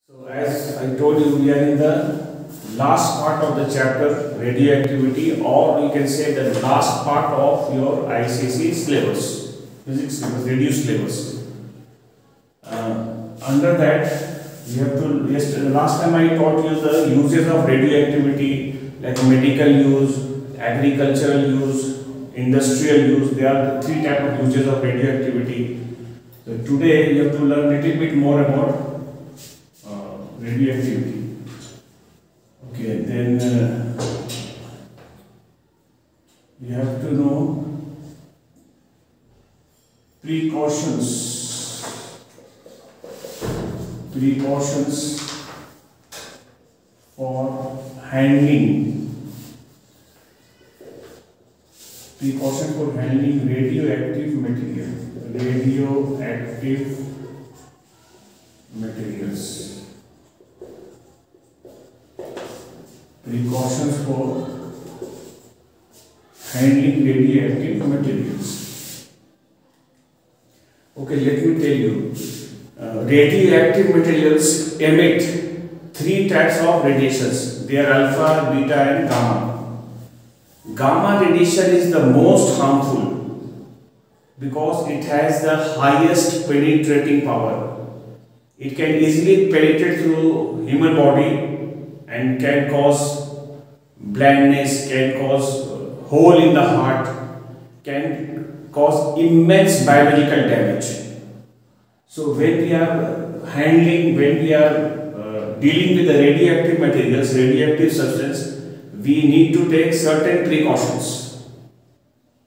So as I told you, we are in the last part of the chapter radioactivity, or you can say the last part of your ICC syllabus, physics syllabus, reduced syllabus. Under that, you have to, last time I taught you the uses of radioactivity, like medical use, agricultural use, industrial use. There are three types of uses of radioactivity. So today you have to learn a little bit more about radioactivity. Okay, then you have to know precautions for handling radioactive materials. Precautions for handling radioactive materials. Okay, let me tell you. Radioactive materials emit three types of radiations. They are alpha, beta, and gamma. Gamma radiation is the most harmful because it has the highest penetrating power. It can easily penetrate through human body and can cause blindness, can cause hole in the heart, can cause immense biological damage. So when we are dealing with the radioactive materials, radioactive substance, we need to take certain precautions.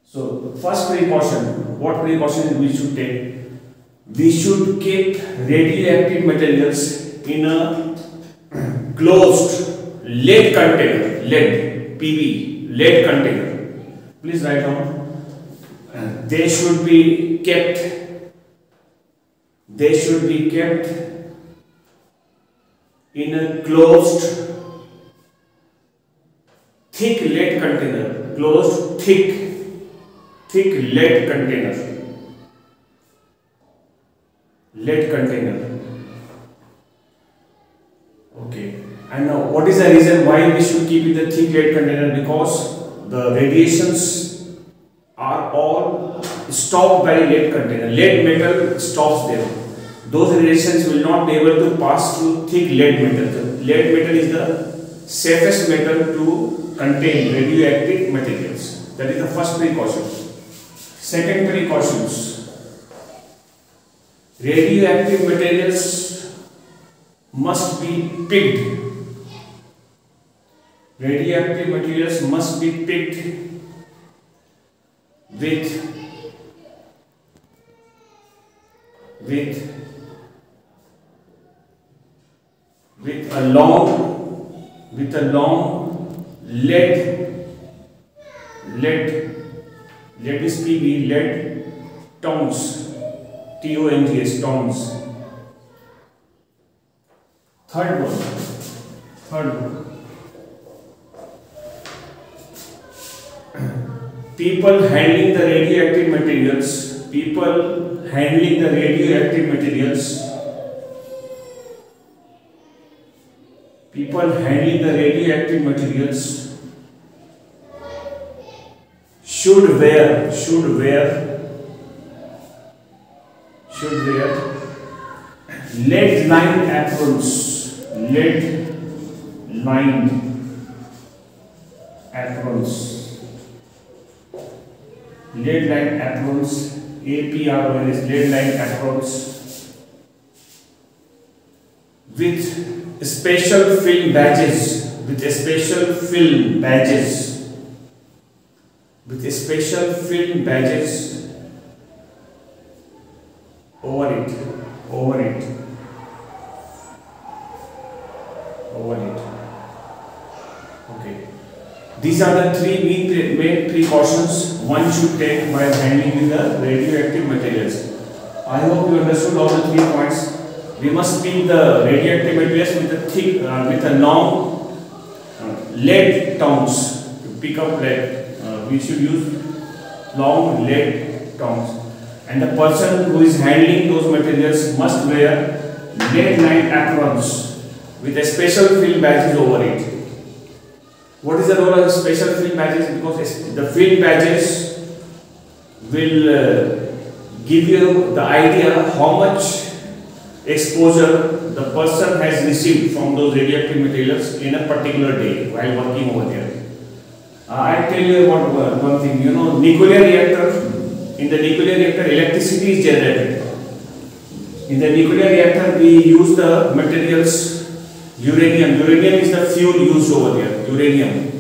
So first precaution, what precaution we should take? We should keep radioactive materials in a closed lead container, lead container. Please write down. They should be kept in a closed thick lead container. Closed thick lead container. Okay. And now, what is the reason why we should keep in the thick lead container? Because the radiations are all stopped by lead container. Lead metal stops there. Those radiations will not be able to pass through thick lead metal. Lead metal is the safest metal to contain radioactive materials. That is the first precaution. Second precautions. Radioactive materials must be picked. Radioactive materials must be picked with a long lead is PB, lead tongs, TONGS, tongs. Third one. People handling the radioactive materials should wear lead lined aprons, APRONs, lead lined aprons with special film badges, over it. Okay. These are the three main precautions one should take while handling the radioactive materials. I hope you understood all the 3 points. We must pick the radioactive materials with a long lead tongs to pick up lead. We should use long lead tongs. And the person who is handling those materials must wear lead line aprons with a special film badges over it. What is the role of special film badges? Because the film badges will give you the idea how much exposure the person has received from those radioactive materials in a particular day while working over there. I'll tell you about one thing. You know, nuclear reactor. In the nuclear reactor, electricity is generated. In the nuclear reactor, we use the materials uranium. Uranium is the fuel used over there. Uranium,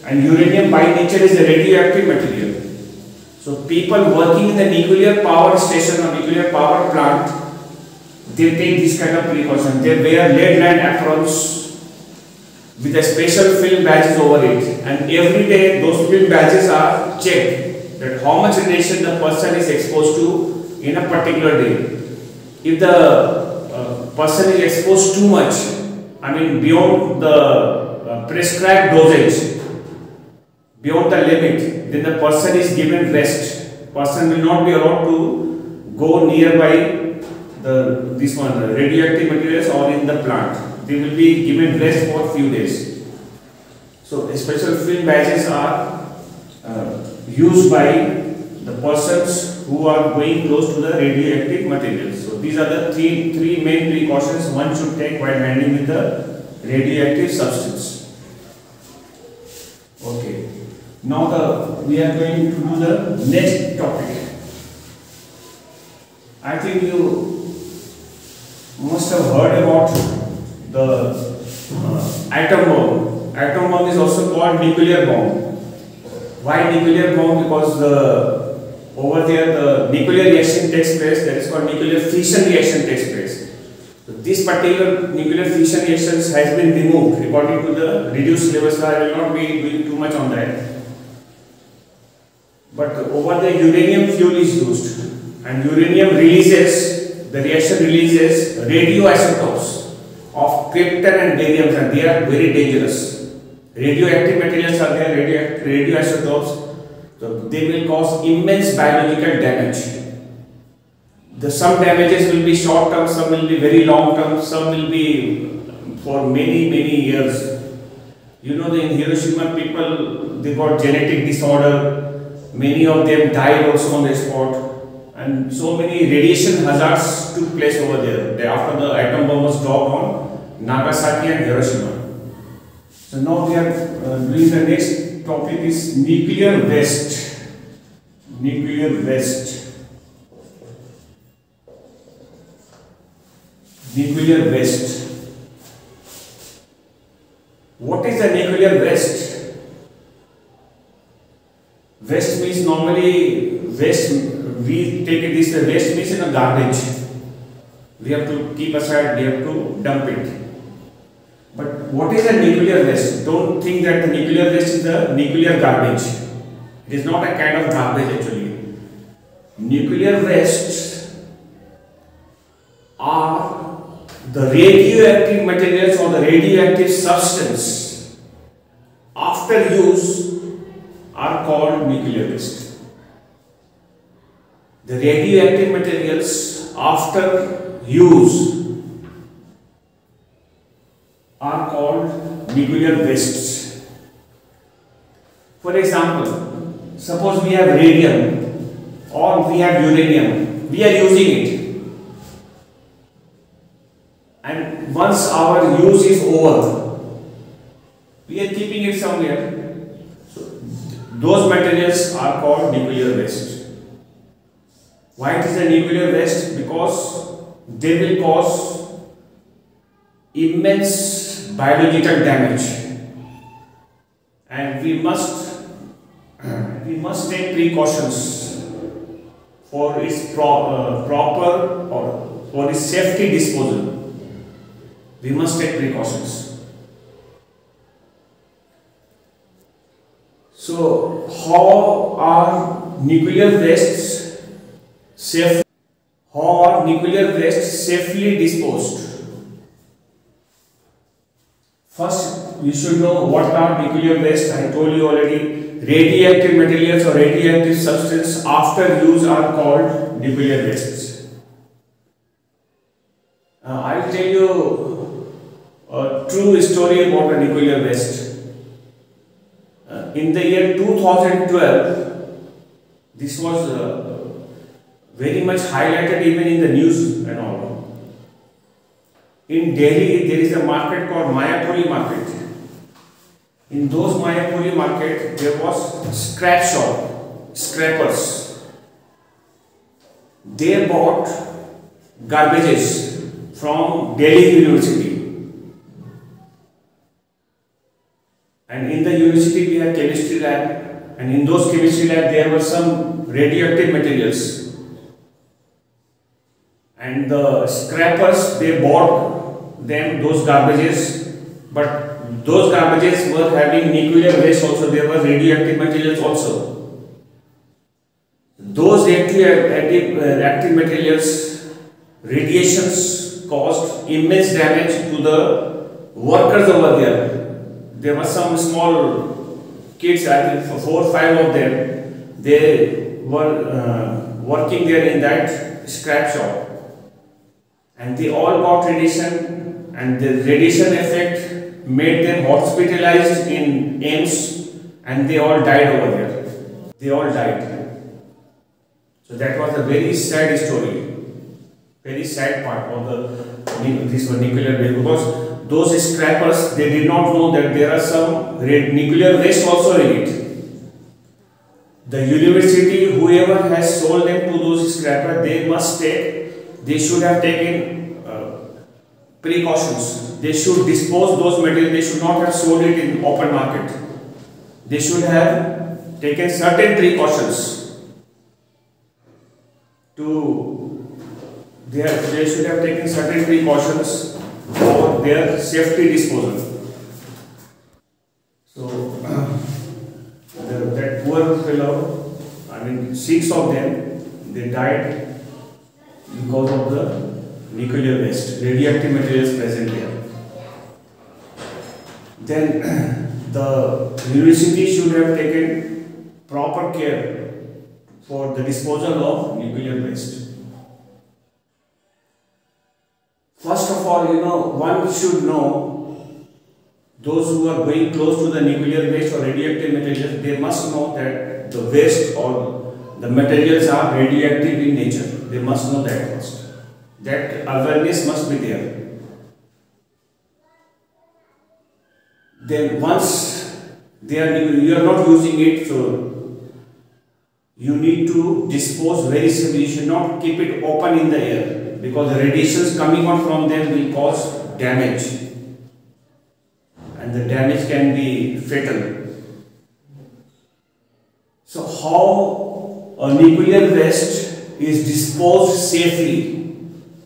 and uranium by nature is a radioactive material. So people working in the nuclear power station or nuclear power plant, they take this kind of precaution. They wear lead lined aprons with a special film badges over it, and every day those film badges are checked that how much radiation the person is exposed to in a particular day. If the person is exposed too much, I mean beyond the prescribed dosage, beyond the limit, then the person is given rest. Person will not be allowed to go nearby the radioactive materials or in the plant. They will be given rest for few days. So special film badges are used by the persons who are going close to the radioactive materials. So these are the three main precautions one should take while handling with the radioactive substance. Okay. Now we are going to do the next topic. I think you must have heard about the atom bomb. Atom bomb is also called nuclear bomb. Why nuclear bomb? Because over there the nuclear reaction takes place, that is called nuclear fission reaction takes place. So this particular nuclear fission reactions has been removed according to the reduced levels. I will not be doing too much on that. But over there uranium fuel is used, and uranium releases, the reaction releases radioisotopes of krypton and barium, and they are very dangerous. Radioactive materials are there, radioisotopes. So they will cause immense biological damage. Some damages will be short term, some will be very long term, some will be for many years. You know, in Hiroshima people, they got genetic disorder. Many of them died also on the spot, and so many radiation hazards took place over there after the atom bomb was dropped on Nagasaki and Hiroshima. So now we are doing the next topic is nuclear waste. Nuclear waste. Nuclear waste. What is the nuclear waste? Waste means normally waste, we take it this way, waste means in a garbage. We have to keep aside, we have to dump it. But what is a nuclear waste? Don't think that the nuclear waste is the nuclear garbage. It is not a kind of garbage actually. Nuclear wastes are the radioactive materials or the radioactive substance after use are called nuclear waste. The radioactive materials after use are called nuclear wastes. For example, suppose we have radium or we have uranium, we are using it, and once our use is over, we are keeping it somewhere. Those materials are called nuclear waste. Why it is a nuclear waste? Because they will cause immense biological damage, and we must take precautions for its proper or for its safety disposal. We must take precautions. So, how are nuclear wastes safe? How are nuclear wastes safely disposed? First, you should know what are nuclear waste. I told you already. Radioactive materials or radioactive substance after use are called nuclear wastes. I'll tell you a true story about the nuclear waste. In the year 2012, this was very much highlighted even in the news and all. In Delhi, there is a market called Mayapoli market. In those Mayapoli market, there was scrap shop, scrappers. They bought garbages from Delhi University. And in the university we had chemistry lab, and in those chemistry lab there were some radioactive materials. And the scrappers, they bought them, those garbages, but those garbages were having nuclear waste also, there were radioactive materials also. Those active materials, radiations caused immense damage to the workers over there. There were some small kids, I think 4 or 5 of them, they were working there in that scrap shop. And they all got radiation, and the radiation effect made them hospitalized in AIIMS, and they all died over there. They all died. So that was a very sad story, very sad part of this nuclear waste, because those scrappers, they did not know that there are some nuclear waste also in it. The university, whoever has sold them to those scrappers, they should have taken precautions. They should dispose those materials. They should not have sold it in open market. They should have taken certain precautions. They should have taken certain precautions for their safety disposal. So that poor fellow, 6 of them, they died because of the nuclear waste, radioactive materials present there. Then the university should have taken proper care for the disposal of nuclear waste. First of all, one should know, those who are going close to the nuclear waste or radioactive materials, they must know that the waste or the materials are radioactive in nature. They must know that first. That awareness must be there. Then once you are not using it, so you need to dispose very safely. You should not keep it open in the air, because the radiations coming out from them will cause damage, and the damage can be fatal. So how a nuclear waste is disposed safely?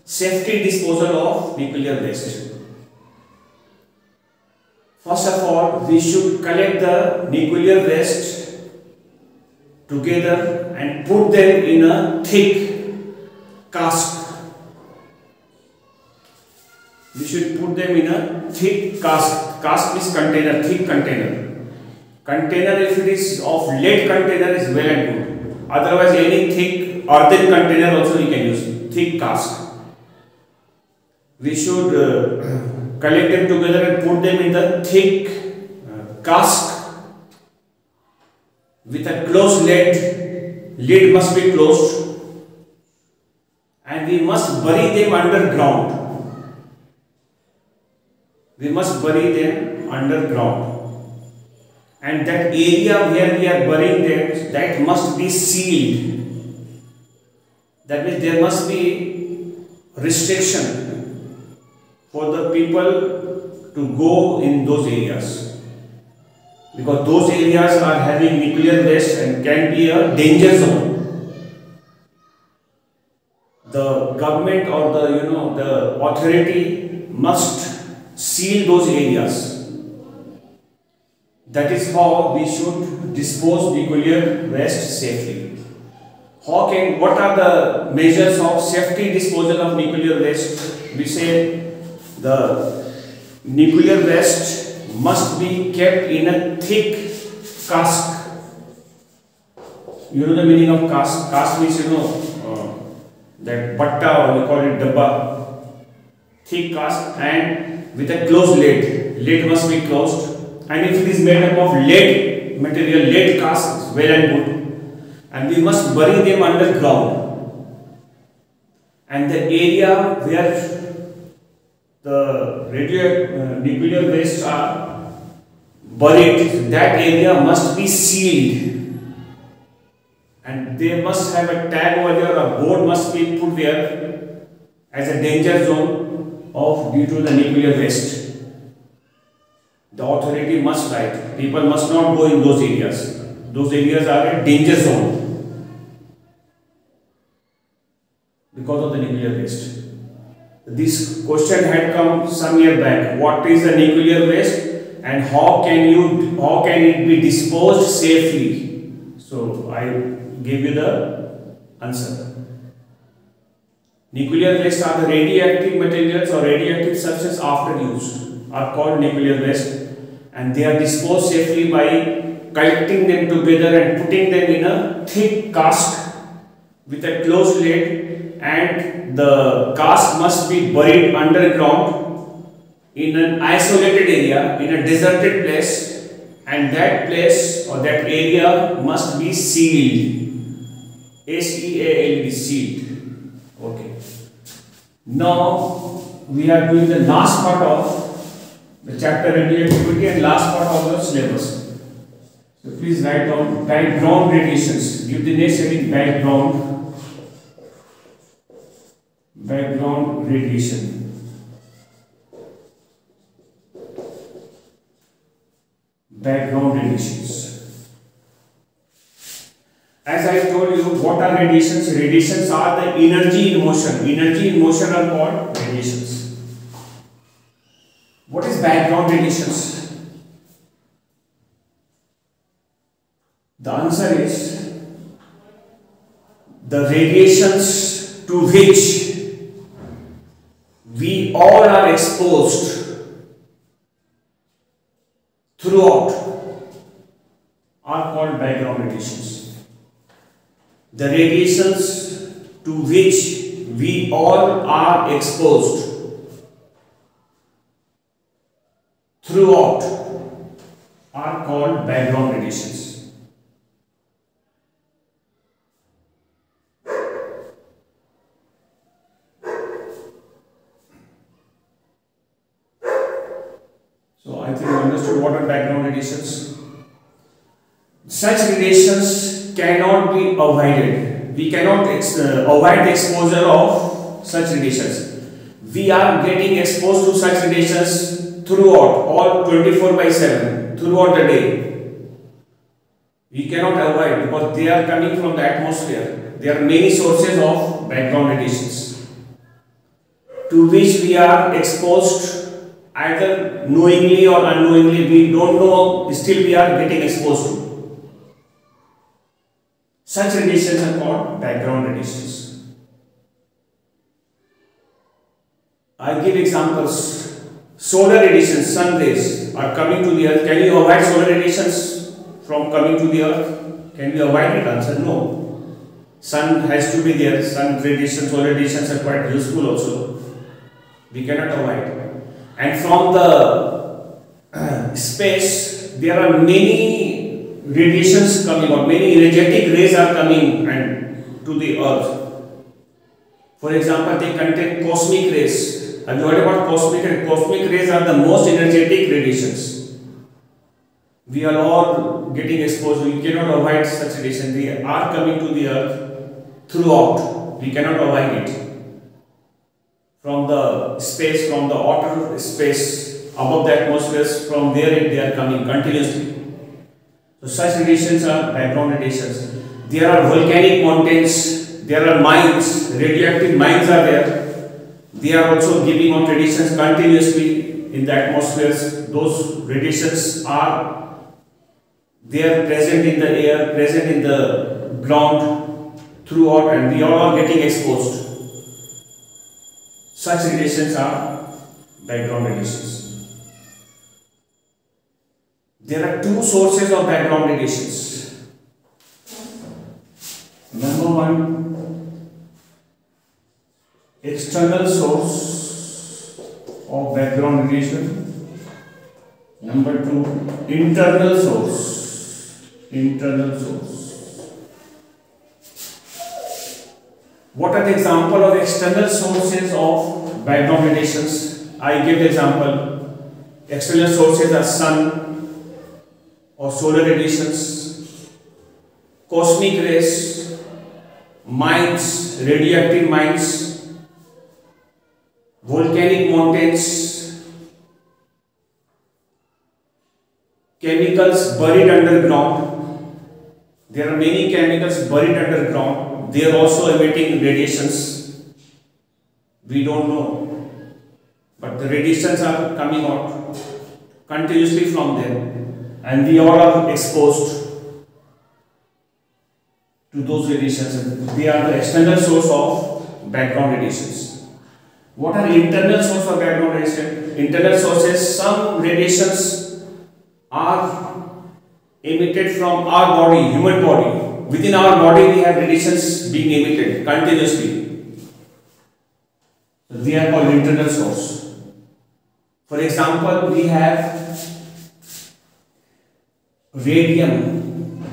Safety disposal of nuclear waste. First of all, we should collect the nuclear waste together and put them in a thick cask. We should put them in a thick cask. Cask means container, thick container. Container, if it is of lead container, is well and good. Otherwise, any thick earthen container also we can use. Thick cask. We should collect them together and put them in the thick cask with a closed lid. Lid must be closed, and we must bury them underground. We must bury them underground, and that area where we are burying them, that must be sealed. That means there must be restriction for the people to go in those areas, because those areas are having nuclear waste and can be a danger zone. The government or the authority must seal those areas. That is how we should dispose nuclear waste safely. What are the measures of safety disposal of nuclear waste? We say the nuclear waste must be kept in a thick cask. You know the meaning of cask? Cask means that batta, or we call it dabba. thick cast and with a closed lid. Lid must be closed. And if it is made up of lead material, lead cast, well and good. And we must bury them underground. And the area where the nuclear waste are buried, that area must be sealed. And they must have a tag over there, a board must be put there as a danger zone due to the nuclear waste. The authority must write. People must not go in those areas. Those areas are a danger zone because of the nuclear waste. This question had come some year back. What is the nuclear waste and how can it be disposed safely? So I gave you the answer. Nuclear waste are the radioactive materials or radioactive substances after use are called nuclear waste, and they are disposed safely by collecting them together and putting them in a thick cask with a closed lid, and the cask must be buried underground in an isolated area, in a deserted place, and that place or that area must be sealed. S-E-A-L-D, sealed. Okay. Now we are doing the last part of the chapter radioactivity and last part of the syllabus. So please write down background radiations. Give the next heading background. Background radiation. Background radiations. As I told you, what are radiations? Radiations are the energy in motion. Energy in motion are called radiations. What is background radiations? The answer is the radiations to which we all are exposed throughout are called background radiations. The radiations to which we all are exposed throughout are called background radiations. So I think you understood what are background radiations. Such radiations cannot be avoided. We cannot avoid the exposure of such radiations. We are getting exposed to such radiations throughout, all 24/7, throughout the day. We cannot avoid because they are coming from the atmosphere. There are many sources of background radiations to which we are exposed either knowingly or unknowingly. We don't know, still we are getting exposed to. Such radiations are called background radiations. I give examples. Solar radiation, sun rays are coming to the earth. Can you avoid solar radiations from coming to the earth? Can we avoid it? Answer no. Sun has to be there. Sun radiation, solar radiations are quite useful also. We cannot avoid. And from the space, there are many radiations coming out, many energetic rays are coming and to the earth. For example, they contain cosmic rays. Have you heard about cosmic rays? Cosmic rays are the most energetic radiations. We are all getting exposed. We cannot avoid such radiation. They are coming to the earth throughout. We cannot avoid it. From the space, from the outer space, above the atmosphere, from there they are coming continuously. So such radiations are background radiations. There are volcanic mountains, there are mines, radioactive mines are there. They are also giving out radiations continuously in the atmospheres. Those radiations are there, present in the air, present in the ground throughout, and we all are getting exposed. Such radiations are background radiations. There are two sources of background radiations. Number one, external source. of background radiation. Number 2, internal source. Internal source. What are the example of external sources of background radiations? I give the example. External sources are sun or solar radiations, cosmic rays, mines, radioactive mines, volcanic mountains, chemicals buried underground. There are many chemicals buried underground. They are also emitting radiations. We don't know, but the radiations are coming out continuously from them, and we all are exposed to those radiations. They are the external source of background radiations. What are internal source of background radiation? Internal sources, some radiations are emitted from our body, human body. Within our body we have radiations being emitted continuously. They are called internal source. For example, we have radium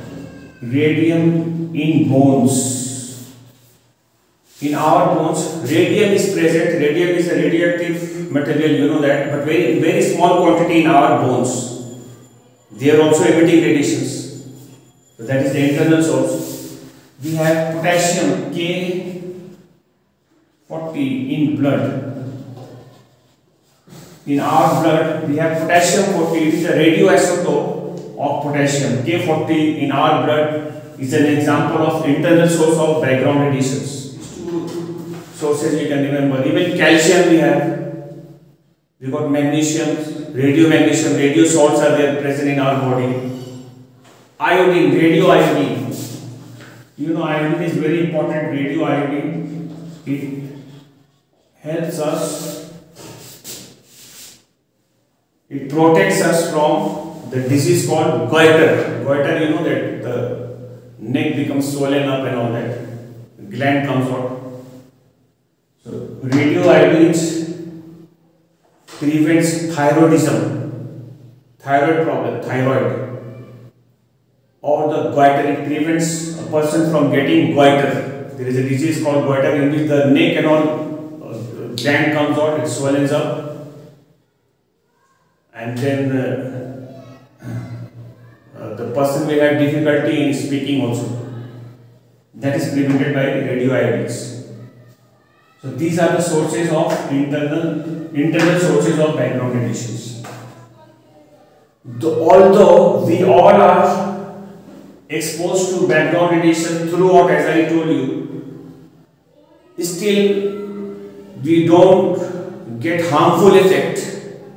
in bones. In our bones, radium is present. Radium is a radioactive material, you know that, but very small quantity in our bones. They are also emitting radiations. So that is the internal source. We have potassium K40 in blood. In our blood, we have potassium 40. It is a radioisotope of potassium. K40 in our blood is an example of internal source of background radiations. Two sources you can remember. Even calcium we have. We got magnesium, radio salts are there present in our body. Iodine, radio iodine. You know, iodine is very important. Radio iodine, it helps us, it protects us from the disease called goiter. Goiter, you know that the neck becomes swollen up and all that, gland comes out. So radio iodine prevents thyroidism, thyroid problem, thyroid, or the goiter. It prevents a person from getting goiter. There is a disease called goiter in which the neck and all gland comes out, it swells up, and then the person may have difficulty in speaking also. That is prevented by radioiodines. So these are the sources of internal sources of background radiations. Although we all are exposed to background radiation throughout, as I told you, still we don't get harmful effect,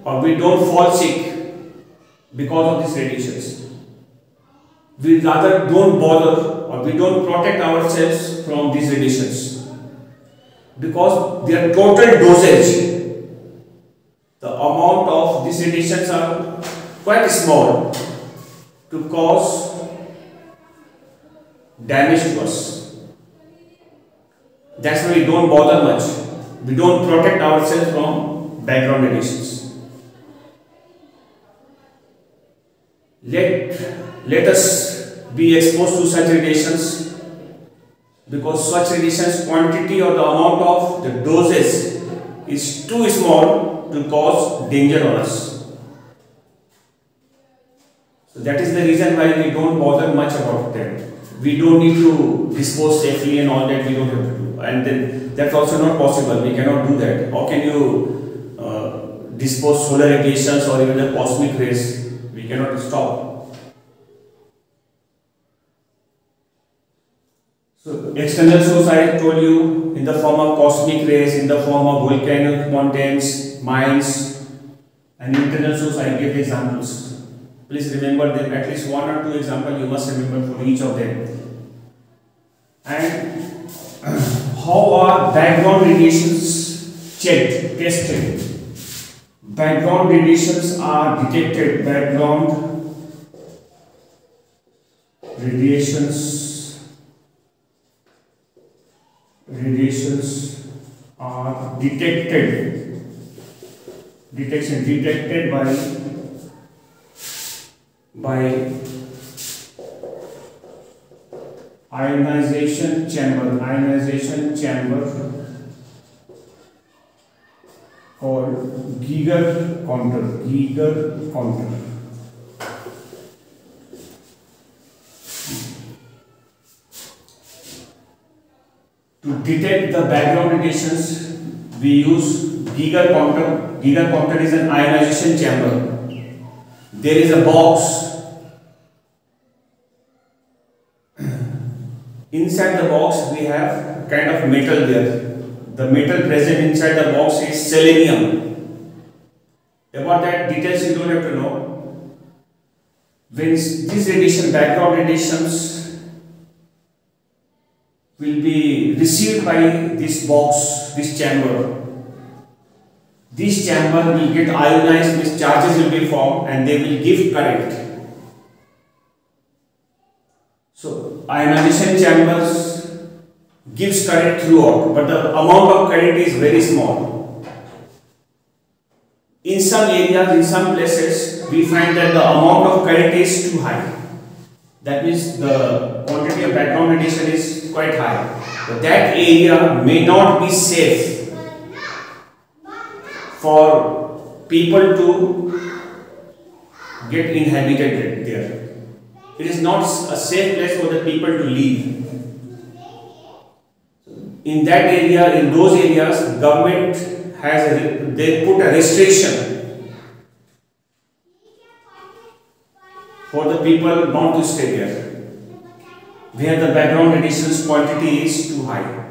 or we don't fall sick because of these radiations. We rather don't bother, or we don't protect ourselves from these radiations, because their total dosage, the amount of these radiations are quite small to cause damage to us. That's why we don't bother much. We don't protect ourselves from background radiations. Let us be exposed to such radiations, because such radiations quantity or the amount of the doses is too small to cause danger on us. So that is the reason why we don't bother much about them. We don't need to dispose safely and all that, we don't have to do. And then that's also not possible. We cannot do that. How can you dispose solar radiations or even the cosmic rays? We cannot stop. So external source I told you in the form of cosmic rays, in the form of volcanic mountains, mines, and internal source I gave examples. Please remember them. At least one or two examples you must remember for each of them. And how are background radiations checked, tested? Background radiations are detected. Background radiations are detected detection detected by ionization chamber called Geiger counter. To detect the background radiations, we use Geiger counter. Geiger counter is an ionization chamber. There is a box. Inside the box, we have a kind of metal there. The metal present inside the box is selenium. About that details you don't have to know. When this radiation, background radiations, will be received by this box, this chamber. This chamber will get ionized, these charges will be formed and they will give current. So ionization chambers gives current throughout, but the amount of current is very small. In some areas, in some places, we find that the amount of current is too high. That means the quantity of background radiation is quite high. But that area may not be safe for people to get inhabited there. It is not a safe place for the people to live. In that area, in those areas, government they put a restriction for the people not to stay there, where the background radiation's quantity is too high.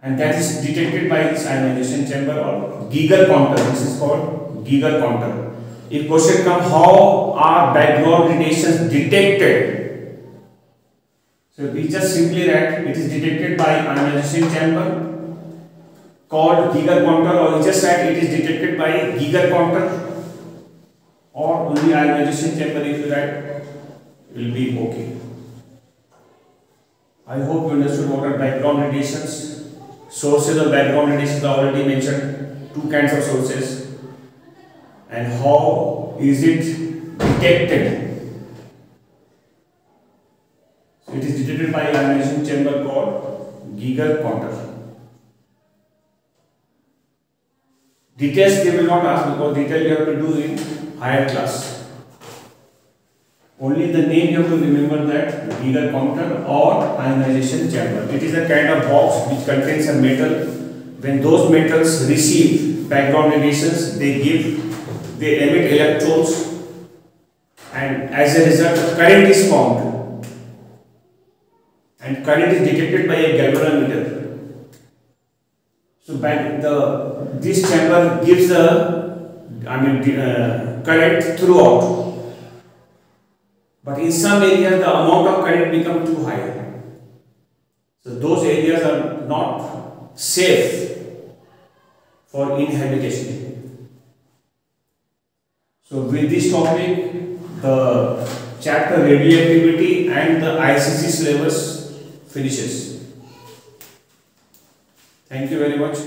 And that is detected by this ionization chamber or Geiger counter. This is called Geiger counter. If question comes, how are background radiations detected? So we just simply write it is detected by ionization chamber called Geiger counter, or we just write it is detected by Geiger counter, or only ionization chamber. If you write, it will be okay. I hope you understood what are background radiations. Sources of background radiations are already mentioned, two kinds of sources, and how is it detected. So it is detected by ionization chamber called Geiger counter. Details they will not ask because detail you have to do in higher class. Only the name you have to remember, that Geiger counter or ionization chamber. It is a kind of box which contains a metal. When those metals receive background radiations, they emit electrons, and as a result current is formed, and current is detected by a galvanometer. So this chamber gives current throughout. But in some areas the amount of current becomes too high. So those areas are not safe for inhabitation. So with this topic, the chapter radioactivity and the ICC syllabus finishes. Thank you very much.